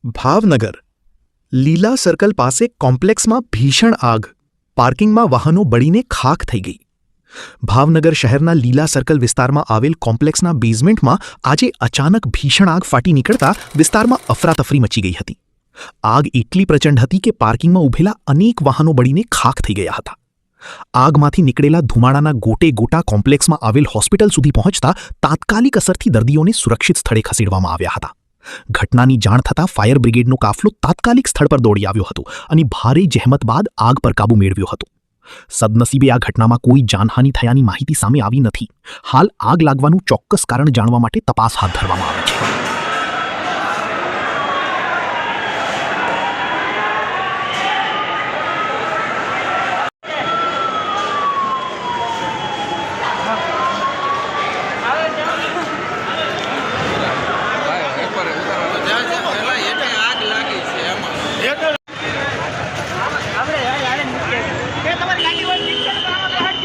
ભાવનગર લીલા સર્કલ પાસે કોમ્પ્લેક્સમાં ભીષણ આગ, પાર્કિંગમાં વાહનો બળીને ખાખ થઈ ગઈ. ભાવનગર શહેરના લીલા સર્કલ વિસ્તારમાં આવેલ કોમ્પ્લેક્સના બેઝમેન્ટમાં આજે અચાનક ભીષણ આગ ફાટી નીકળતા વિસ્તારમાં અફરાતફરી મચી ગઈ હતી. આગ એટલી પ્રચંડ હતી કે પાર્કિંગમાં ઊભેલા અનેક વાહનો બળીને ખાખ થઈ ગયા હતા. આગમાંથી નીકળેલા ધુમાડાના ગોટે ગોટા કોમ્પ્લેક્સમાં આવેલ હોસ્પિટલ સુધી પહોંચતા તાત્કાલિક અસરથી દર્દીઓને સુરક્ષિત સ્થળે ખસેડવામાં આવ્યા હતા. ઘટનાની જાણ થતાં ફાયર બ્રિગેડનો કાફલો તાત્કાલિક સ્થળ પર દોડી આવ્યો હતો અને ભારે જહેમત બાદ આગ પર કાબૂ મેળવ્યો હતો. સદનસીબે આ ઘટનામાં કોઈ જાનહાનિ થયાની માહિતી સામે આવી નથી. હાલ આગ લાગવાનું ચોક્કસ કારણ જાણવા માટે તપાસ હાથ ધરવામાં આવી છે.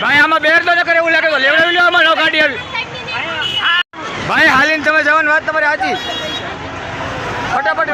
ભાઈ આમાં બેર તો ન કરે એવું લાગે તો લેવડાવી લો. આમાં નો ગાડી આવી ભાઈ હાલીને તમે જવાની વાત તમારી સાચી. ફટાફટ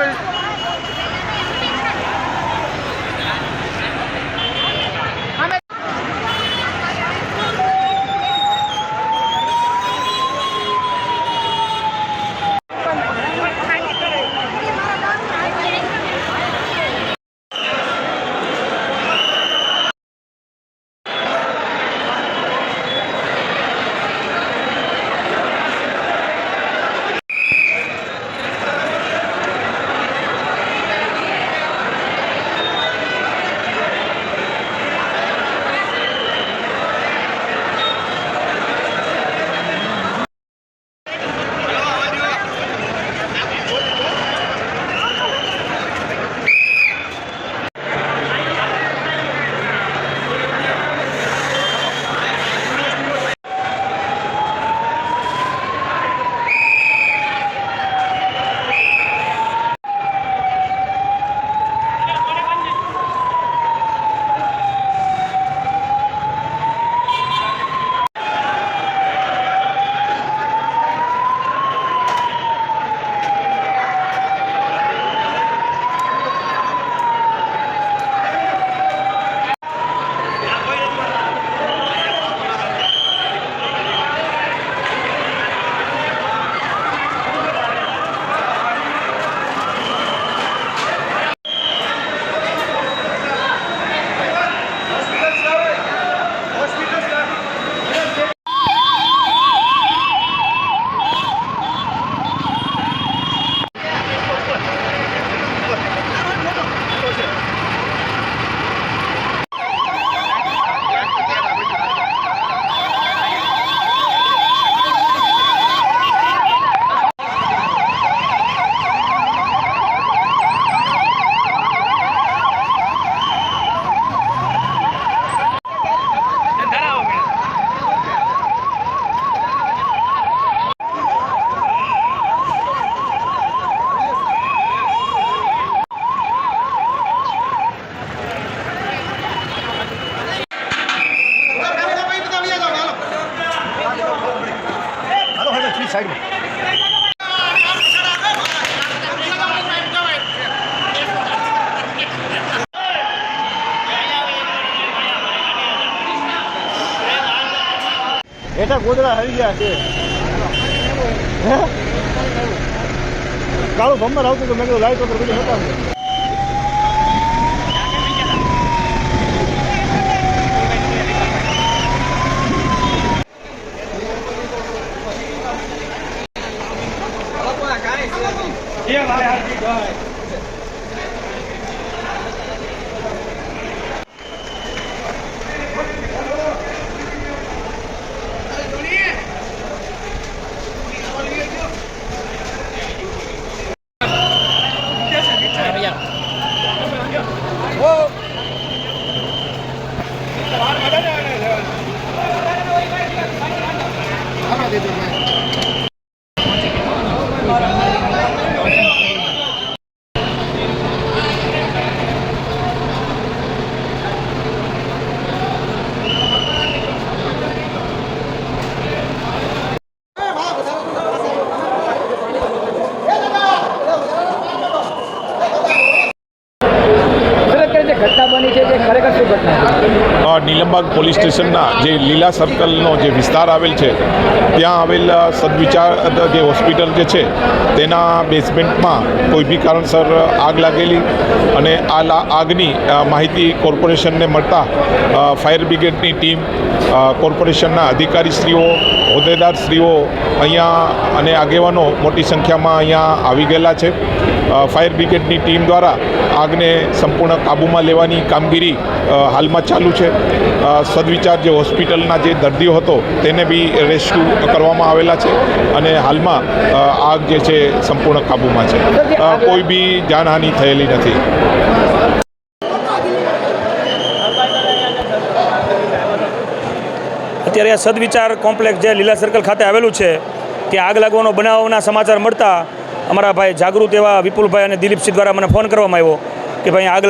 સાઈડ એટા ગોદડા આવી ગયા છે. કાળું ભમર આવતું તો મેં કીધું લાઈટ પર બધું હતા. Yeah, I have to go. Nilambag police સ્ટેશનના જે લીલા સર્કલનો જે વિસ્તાર આવેલ છે ત્યાં આવેલ સદવિચાર જે હોસ્પિટલ જે છે તેના બેઝમેન્ટમાં કોઈ બી કારણસર આગ લાગેલી અને આ આગની માહિતી કોર્પોરેશનને મળતા ફાયર બ્રિગેડની ટીમ કોર્પોરેશનના અધિકારીશ્રીઓ હોદ્દેદારશ્રીઓ અહીંયા અને આગેવાનો મોટી સંખ્યામાં અહીંયા આવી ગયેલા છે. ફાયર બ્રિગેડની ટીમ દ્વારા આગને સંપૂર્ણ કાબૂમાં લેવાની કામગીરી હાલમાં ચાલુ છે. સદવિચાર જે હોસ્પિટલના જે દર્દીઓ હતો તેને બી રેસ્ક્યુ કરવામાં આવેલા છે અને હાલમાં આગ જે છે સંપૂર્ણ કાબૂમાં છે. કોઈ બી જાનહાનિ થયેલી નથી. અત્યારે આ સદવિચાર કોમ્પ્લેક્સ જે લીલા સર્કલ ખાતે આવેલું છે ત્યાં આગ લાગવાનો બનાવના સમાચાર મળતા અમારા ભાઈ જાગૃત એવા વિપુલભાઈ અને દિલીપસિંહ દ્વારા મને ફોન કરવામાં આવ્યો કે ભાઈ આગ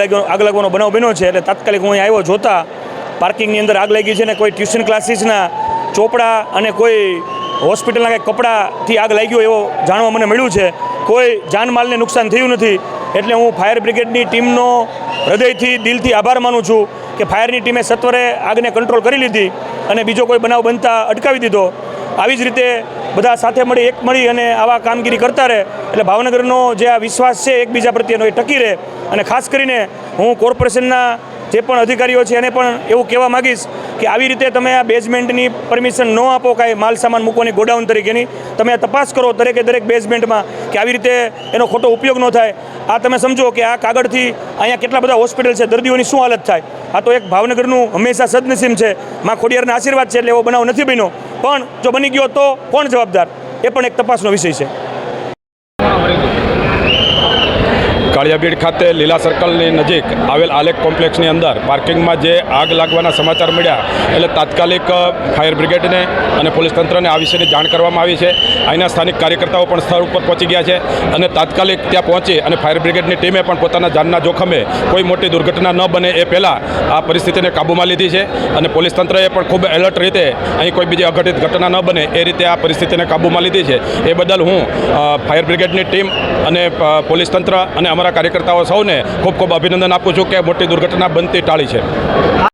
લાગવાનો બનાવ બન્યો છે. એટલે તાત્કાલિક હું અહીં આવ્યો. જોતા પાર્કિંગની અંદર આગ લાગી છે ને કોઈ ટ્યુશન ક્લાસીસના ચોપડા અને કોઈ હોસ્પિટલના કંઈક કપડાથી આગ લાગ્યો એવો જાણવા મને મળ્યું છે. કોઈ જાનમાલને નુકસાન થયું નથી. એટલે હું ફાયર બ્રિગેડની ટીમનો હૃદયથી દિલથી આભાર માનું છું કે ફાયરની ટીમે સત્વરે આગને કંટ્રોલ કરી લીધી અને બીજો કોઈ બનાવ બનતા અટકાવી દીધો. આવી જ રીતે બધા સાથે મળી અને આવા કામગીરી કરતા રહે એટલે ભાવનગરનો જે આ વિશ્વાસ છે એકબીજા પ્રત્યેનો એ ટકી રહે. અને ખાસ કરીને હું કોર્પોરેશનના જે પણ અધિકારીઓ છે એને પણ એવું કહેવા માગીશ કે આવી રીતે તમે આ બેઝમેન્ટની પરમિશન ન આપો કાંઈ માલ સામાન મૂકવાની ગોડાઉન તરીકેની. તમે આ તપાસ કરો દરેક બેઝમેન્ટમાં કે આવી રીતે એનો ખોટો ઉપયોગ ન થાય. આ તમે સમજો કે આ કાગળથી અહીંયા કેટલા બધા હોસ્પિટલ છે, દર્દીઓની શું હાલત થાય. આ તો એક ભાવનગરનું હંમેશા સદનસીબ છે. માં ખોડિયારના આશીર્વાદ છે એટલે એવો બનાવ નથી બન્યો. પણ જો બની ગયો તો કોણ જવાબદાર એ પણ એક તપાસનો વિષય છે. કાળિયાબીડ ખાતે લીલા સર્કલની નજીક આવેલ આલેખ કોમ્પ્લેક્સની અંદર પાર્કિંગમાં જે આગ લાગવાના સમાચાર મળ્યા એટલે તાત્કાલિક ફાયર બ્રિગેડને અને પોલીસ તંત્રને આ વિશેની જાણ કરવામાં આવી છે. અહીંના સ્થાનિક કાર્યકર્તાઓ પણ સ્થળ ઉપર પહોંચી ગયા છે અને તાત્કાલિક ત્યાં પહોંચી અને ફાયર બ્રિગેડની ટીમે પણ પોતાના જાનના જોખમે કોઈ મોટી દુર્ઘટના ન બને એ પહેલાં આ પરિસ્થિતિને કાબૂમાં લીધી છે અને પોલીસ તંત્રએ પણ ખૂબ એલર્ટ રીતે અહીં કોઈ બીજી અઘટિત ઘટના ન બને એ રીતે આ પરિસ્થિતિને કાબૂમાં લીધી છે. એ બદલ હું ફાયર બ્રિગેડની ટીમ અને પોલીસ તંત્ર અને અમારા કાર્યકર્તાઓ સૌને ખૂબ ખૂબ અભિનંદન આપું છું કે મોટી દુર્ઘટના બનતી ટાળી છે.